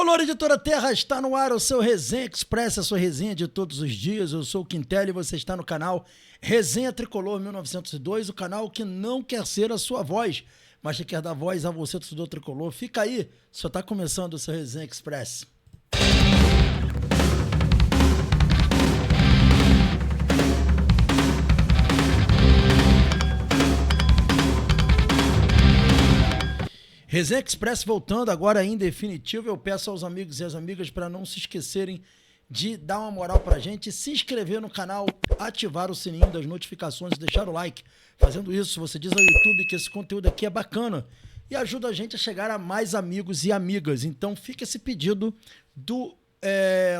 Tricolor Editora Terra está no ar, o seu Resenha Express, a sua resenha de todos os dias. Eu sou o Quintelli e você está no canal Resenha Tricolor 1902, o canal que não quer ser a sua voz, mas que quer dar voz a você, torcedor tricolor. Fica aí, só está começando o seu Resenha Express. Resenha Express voltando agora em definitivo. Eu peço aos amigos e às amigas para não se esquecerem de dar uma moral pra gente, se inscrever no canal, ativar o sininho das notificações e deixar o like. Fazendo isso, você diz ao YouTube que esse conteúdo aqui é bacana e ajuda a gente a chegar a mais amigos e amigas. Então fica esse pedido do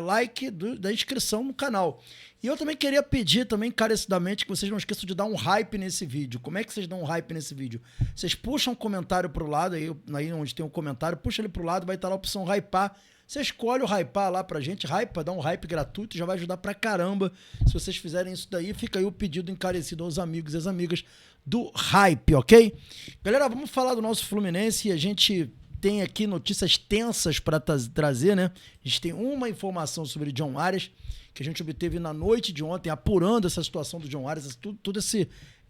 like, da inscrição no canal. E eu também queria pedir também encarecidamente que vocês não esqueçam de dar um hype nesse vídeo. Como é que vocês dão um hype nesse vídeo? Vocês puxam um comentário pro lado, aí onde tem um comentário, puxa ele pro lado, vai estar lá a opção hypar. Você escolhe o hypar lá pra gente, hype, dá um hype gratuito, já vai ajudar pra caramba. Se vocês fizerem isso daí, fica aí o pedido encarecido aos amigos e às amigas do hype, ok? Galera, vamos falar do nosso Fluminense e a gente tem aqui notícias tensas para trazer, né? A gente tem uma informação sobre John Arias, que a gente obteve na noite de ontem, apurando essa situação do John Arias, toda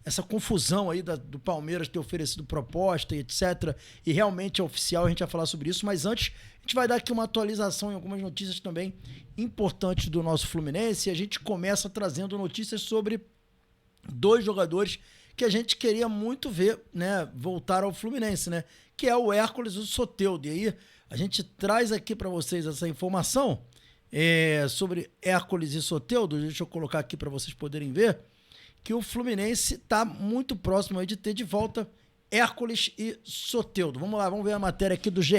essa confusão aí do Palmeiras ter oferecido proposta e etc. E realmente é oficial, a gente vai falar sobre isso, mas antes a gente vai dar aqui uma atualização em algumas notícias também importantes do nosso Fluminense, e a gente começa trazendo notícias sobre dois jogadores que a gente queria muito ver, né, voltar ao Fluminense, né, que é o Hércules e o Soteldo. E aí a gente traz aqui para vocês essa informação sobre Hércules e Soteldo. Deixa eu colocar aqui para vocês poderem ver que o Fluminense está muito próximo aí de ter de volta Hércules e Soteldo. Vamos lá, vamos ver a matéria aqui do GE.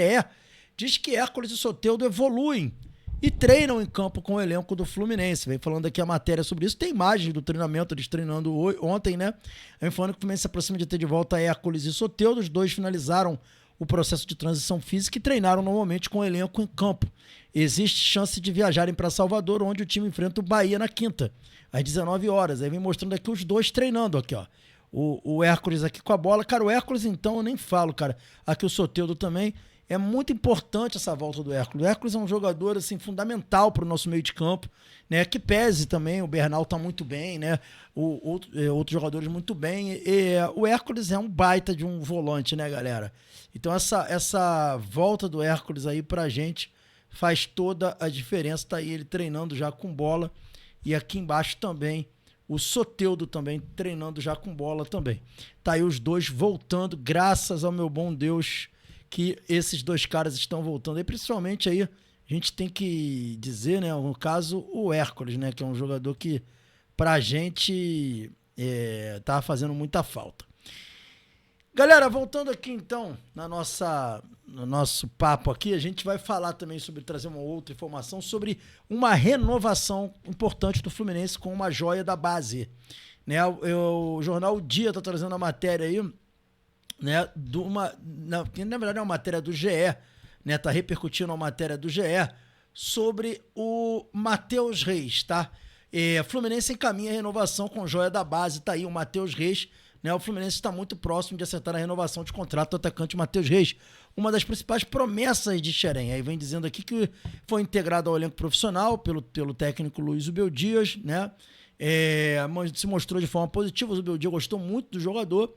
Diz que Hércules e Soteldo evoluem e treinam em campo com o elenco do Fluminense. Vem falando aqui a matéria sobre isso. Tem imagens do treinamento, eles treinando ontem, né? Vem falando que o Fluminense se aproxima de ter de volta Hércules e Soteldo. Os dois finalizaram o processo de transição física e treinaram normalmente com o elenco em campo. Existe chance de viajarem para Salvador, onde o time enfrenta o Bahia na quinta, às 19 horas. Aí vem mostrando aqui os dois treinando aqui, ó. O Hércules aqui com a bola. Cara, o Hércules então eu nem falo, cara. Aqui o Soteldo também. É muito importante essa volta do Hércules. O Hércules é um jogador assim, fundamental para o nosso meio de campo, né? Que pese também, o Bernal tá muito bem, né? Outros jogadores muito bem. O Hércules é um baita de um volante, né, galera? Então essa volta do Hércules aí pra gente faz toda a diferença. Tá aí ele treinando já com bola. E aqui embaixo também o Soteldo também treinando já com bola também. Tá aí os dois voltando, graças ao meu bom Deus, que esses dois caras estão voltando. E principalmente aí, a gente tem que dizer, né, no caso, o Hércules, né, que é um jogador que pra gente tá fazendo muita falta. Galera, voltando aqui então no nosso papo aqui, a gente vai falar também sobre trazer uma outra informação sobre uma renovação importante do Fluminense com uma joia da base, né? O jornal O Dia tá trazendo a matéria aí, né, que na verdade é uma matéria do GE, né, tá repercutindo a matéria do GE sobre o Matheus Reis, tá? Fluminense encaminha a renovação com joia da base, tá aí o Matheus Reis, né? O Fluminense está muito próximo de acertar a renovação de contrato do atacante Matheus Reis, uma das principais promessas de Xerém. Aí vem dizendo aqui que foi integrado ao elenco profissional pelo técnico Luiz Ubel Dias, né? Se mostrou de forma positiva, o Ubel Dias gostou muito do jogador.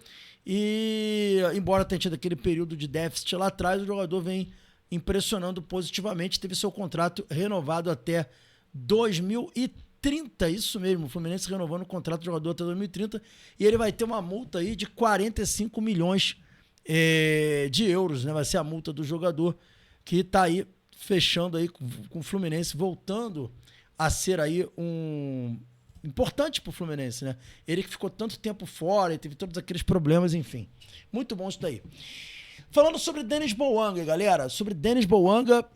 E, embora tenha tido aquele período de déficit lá atrás, o jogador vem impressionando positivamente. Teve seu contrato renovado até 2030, isso mesmo, o Fluminense renovando o contrato do jogador até 2030. E ele vai ter uma multa aí de 45 milhões de euros, né? Vai ser a multa do jogador que está aí fechando aí com o Fluminense, voltando a ser aí importante pro Fluminense, né? Ele que ficou tanto tempo fora e teve todos aqueles problemas, enfim. Muito bom isso daí. Falando sobre Denis Bouanga, galera, sobre Denis Bouanga,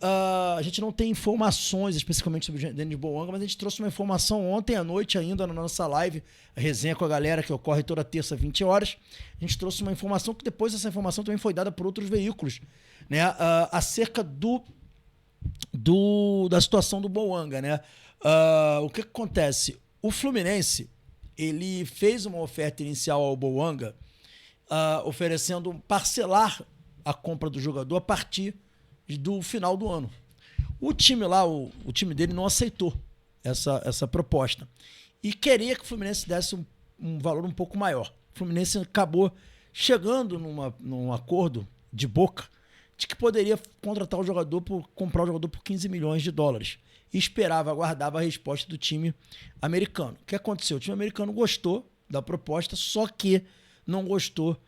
a gente não tem informações especificamente sobre Denis Bouanga, mas a gente trouxe uma informação ontem à noite ainda na nossa live, a resenha com a galera que ocorre toda terça, 20 horas. A gente trouxe uma informação que depois essa informação também foi dada por outros veículos, né? Acerca da situação do Bouanga, né? O que acontece? O Fluminense, ele fez uma oferta inicial ao Bouanga, oferecendo parcelar a compra do jogador a partir do final do ano. O time lá, o time dele não aceitou essa proposta. E queria que o Fluminense desse um valor um pouco maior. O Fluminense acabou chegando num acordo de boca de que poderia contratar o jogador, comprar o jogador por 15 milhões de dólares. E aguardava a resposta do time americano. O que aconteceu? O time americano gostou da proposta, só que não gostou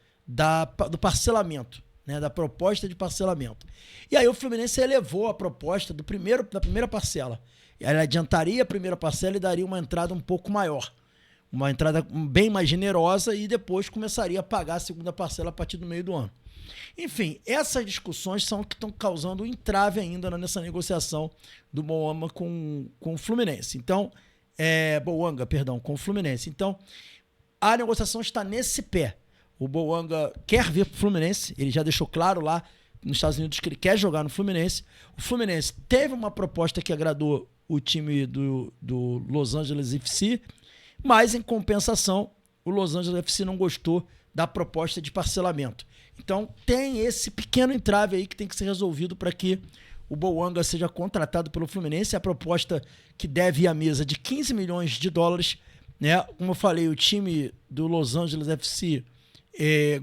do parcelamento, né, da proposta de parcelamento. E aí o Fluminense elevou a proposta da primeira parcela. Ele adiantaria a primeira parcela e daria uma entrada um pouco maior. Uma entrada bem mais generosa e depois começaria a pagar a segunda parcela a partir do meio do ano. Enfim, essas discussões são que estão causando um entrave ainda nessa negociação do Boanga com o Fluminense. Então, Boanga, perdão, com o Fluminense. Então, a negociação está nesse pé. O Boanga quer vir para o Fluminense, ele já deixou claro lá nos Estados Unidos que ele quer jogar no Fluminense. O Fluminense teve uma proposta que agradou o time do Los Angeles FC, mas em compensação, o Los Angeles FC não gostou da proposta de parcelamento. Então tem esse pequeno entrave aí que tem que ser resolvido para que o Boanga seja contratado pelo Fluminense. A proposta que deve ir à mesa de 15 milhões de dólares, né? Como eu falei, o time do Los Angeles FC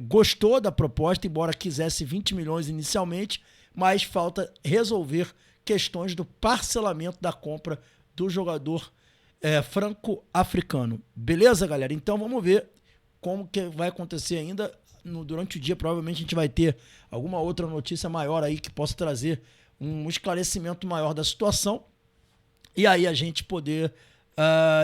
gostou da proposta, embora quisesse 20 milhões inicialmente, mas falta resolver questões do parcelamento da compra do jogador franco-africano. Beleza, galera? Então vamos ver como que vai acontecer ainda. Durante o dia, provavelmente a gente vai ter alguma outra notícia maior aí que possa trazer um esclarecimento maior da situação. E aí a gente poder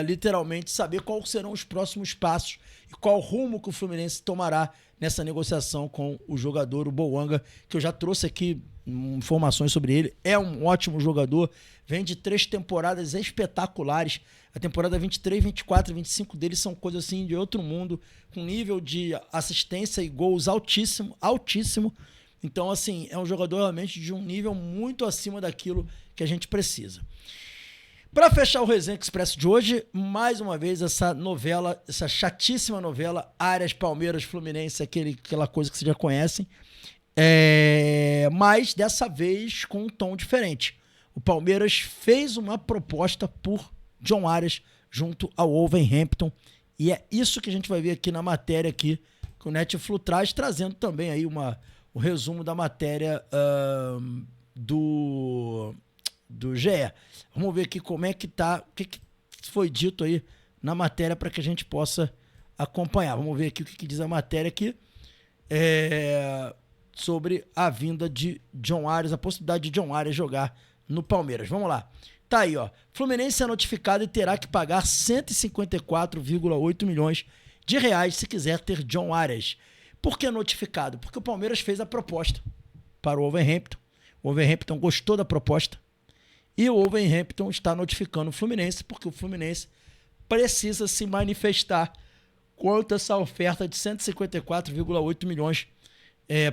literalmente saber quais serão os próximos passos e qual rumo que o Fluminense tomará nessa negociação com o jogador, o Boanga, que eu já trouxe aqui informações sobre ele. É um ótimo jogador, vem de 3 temporadas espetaculares. A temporada 23, 24 e 25 dele são coisas assim de outro mundo, com nível de assistência e gols altíssimo. Então, assim, é um jogador realmente de um nível muito acima daquilo que a gente precisa. Para fechar o Resenha Expresso de hoje, mais uma vez essa novela, essa chatíssima novela, Arias, Palmeiras, Fluminense, aquela coisa que vocês já conhecem, mas dessa vez com um tom diferente. O Palmeiras fez uma proposta por John Arias junto ao Wolverhampton, e é isso que a gente vai ver aqui na matéria aqui, que o Netflix traz, trazendo também aí o resumo da matéria do GE. Vamos ver aqui como é que tá, o que foi dito aí na matéria para que a gente possa acompanhar. Vamos ver aqui o que diz a matéria aqui sobre a vinda de John Arias, a possibilidade de John Arias jogar no Palmeiras. Vamos lá. Tá aí, ó. Fluminense é notificado e terá que pagar 154,8 milhões de reais se quiser ter John Arias. Por que notificado? Porque o Palmeiras fez a proposta para o Wolverhampton. O Wolverhampton gostou da proposta. E o Wolverhampton está notificando o Fluminense, porque o Fluminense precisa se manifestar quanto a essa oferta de 154,8 milhões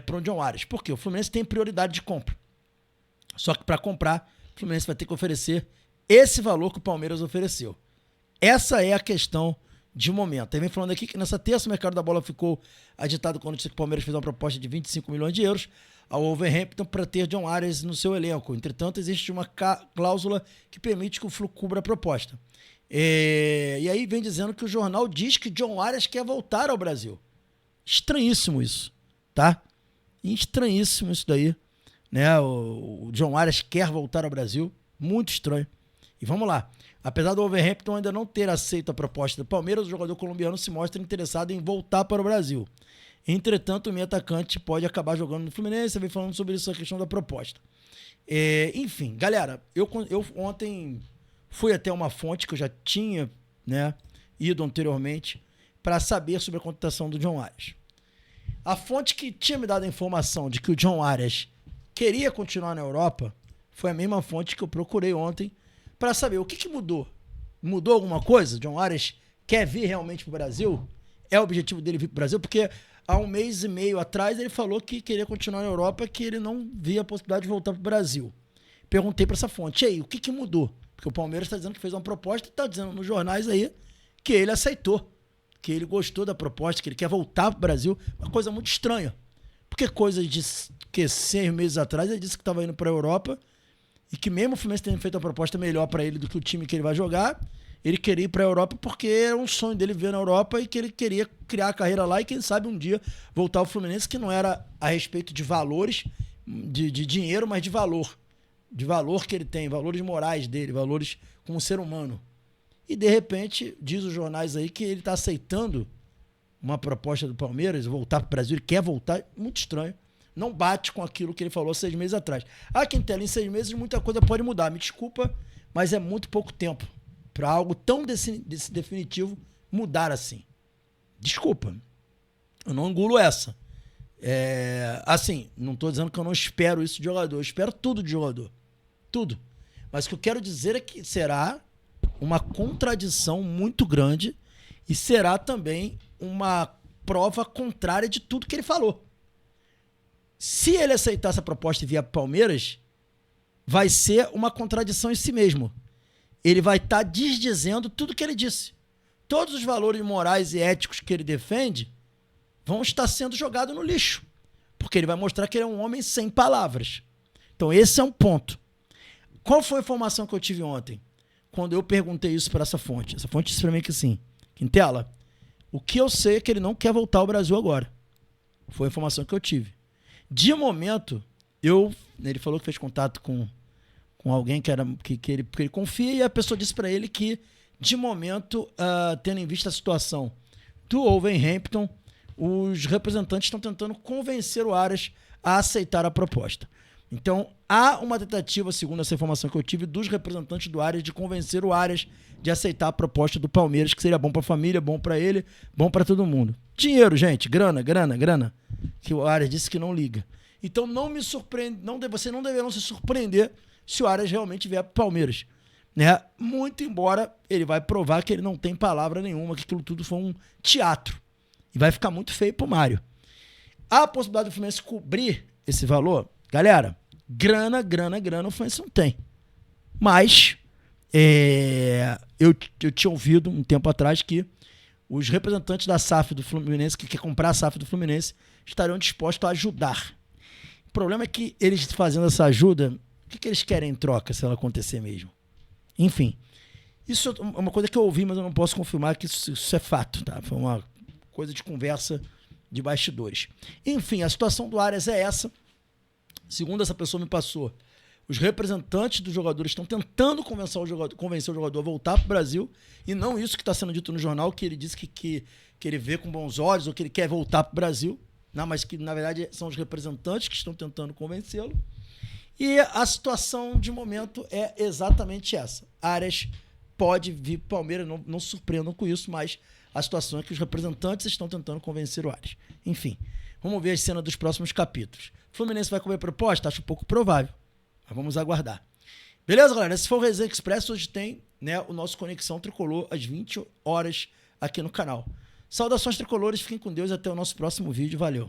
para o John Arias. Por quê? O Fluminense tem prioridade de compra. Só que para comprar, o Fluminense vai ter que oferecer esse valor que o Palmeiras ofereceu. Essa é a questão de momento. Aí vem falando aqui que nessa terça o mercado da bola ficou agitado quando disse que o Palmeiras fez uma proposta de 25 milhões de euros ao Wolverhampton para ter John Arias no seu elenco. Entretanto, existe uma cláusula que permite que o Flu cubra a proposta. E aí vem dizendo que o jornal diz que John Arias quer voltar ao Brasil. Estranhíssimo isso, tá? Estranhíssimo isso daí, né? O John Arias quer voltar ao Brasil, muito estranho. E vamos lá. Apesar do Wolverhampton ainda não ter aceito a proposta do Palmeiras, o jogador colombiano se mostra interessado em voltar para o Brasil. Entretanto, o meio atacante pode acabar jogando no Fluminense. Vem falando sobre isso, a questão da proposta. Enfim, galera, eu ontem fui até uma fonte que eu já tinha, né, ido anteriormente para saber sobre a contratação do John Arias. A fonte que tinha me dado a informação de que o John Arias queria continuar na Europa foi a mesma fonte que eu procurei ontem para saber o que mudou. Mudou alguma coisa? John Arias quer vir realmente para o Brasil? É o objetivo dele vir para o Brasil? Porque há 1 mês e meio atrás ele falou que queria continuar na Europa, que ele não via a possibilidade de voltar para o Brasil. Perguntei para essa fonte, e aí, o que mudou? Porque o Palmeiras está dizendo que fez uma proposta e está dizendo nos jornais aí que ele aceitou, que ele gostou da proposta, que ele quer voltar para o Brasil. Uma coisa muito estranha. Porque coisa de 6 meses atrás ele disse que estava indo para a Europa e que mesmo o Fluminense tendo feito uma proposta melhor para ele do que o time que ele vai jogar, ele queria ir para a Europa porque era um sonho dele ver na Europa e que ele queria criar a carreira lá e quem sabe um dia voltar ao Fluminense, que não era a respeito de valores, de dinheiro, mas de valor que ele tem, valores morais dele, valores como ser humano. E de repente, diz os jornais aí que ele está aceitando uma proposta do Palmeiras, voltar para o Brasil, ele quer voltar, muito estranho. Não bate com aquilo que ele falou 6 meses atrás. Ah, Quintela, em 6 meses muita coisa pode mudar. Me desculpa, mas é muito pouco tempo para algo tão definitivo mudar assim. Desculpa. Eu não engulo essa. Assim, não estou dizendo que eu não espero isso de jogador. Eu espero tudo de jogador. Tudo. Mas o que eu quero dizer é que será uma contradição muito grande e será também uma prova contrária de tudo que ele falou. Se ele aceitar essa proposta e vier para o Palmeiras, vai ser uma contradição em si mesmo. Ele vai estar desdizendo tudo que ele disse. Todos os valores morais e éticos que ele defende vão estar sendo jogados no lixo. Porque ele vai mostrar que ele é um homem sem palavras. Então esse é um ponto. Qual foi a informação que eu tive ontem? Quando eu perguntei isso para essa fonte. Essa fonte disse para mim que sim. Quintela, o que eu sei é que ele não quer voltar ao Brasil agora. Foi a informação que eu tive. De momento, ele falou que fez contato com alguém que ele confia e a pessoa disse para ele que, de momento, tendo em vista a situação do Wolverhampton, os representantes estão tentando convencer o Aras a aceitar a proposta. Então, há uma tentativa, segundo essa informação que eu tive, dos representantes do Aras de convencer o Aras de aceitar a proposta do Palmeiras, que seria bom para a família, bom para ele, bom para todo mundo. Dinheiro, gente, grana, que o Aras disse que não liga. Então, não me surpreende, vocês não deverão se surpreender se o Aras realmente vier para o Palmeiras. Né? Muito embora ele vai provar que ele não tem palavra nenhuma, que aquilo tudo foi um teatro. E vai ficar muito feio pro Mário. A possibilidade do Fluminense cobrir esse valor, galera, grana, o Fluminense não tem. Mas eu tinha ouvido um tempo atrás que os representantes da SAF do Fluminense, que quer comprar a SAF do Fluminense, estariam dispostos a ajudar. O problema é que eles fazendo essa ajuda, o que eles querem em troca se ela acontecer mesmo? Enfim, isso é uma coisa que eu ouvi, mas eu não posso confirmar que isso é fato, tá? Foi uma coisa de conversa de bastidores. Enfim, a situação do Aras é essa. Segundo essa pessoa me passou, os representantes dos jogadores estão tentando convencer o jogador a voltar para o Brasil, e não isso que está sendo dito no jornal, que ele disse que ele vê com bons olhos, ou que ele quer voltar para o Brasil, não, mas que na verdade são os representantes que estão tentando convencê-lo. E a situação de momento é exatamente essa. Aras pode vir para o Palmeiras, não se surpreendam com isso, mas a situação é que os representantes estão tentando convencer o Aras. Enfim, vamos ver a cena dos próximos capítulos. Fluminense vai comer proposta? Acho pouco provável, mas vamos aguardar. Beleza, galera? Esse foi o Resenha Express. Hoje tem, né, o nosso Conexão Tricolor às 20 horas aqui no canal. Saudações tricolores, fiquem com Deus e até o nosso próximo vídeo. Valeu!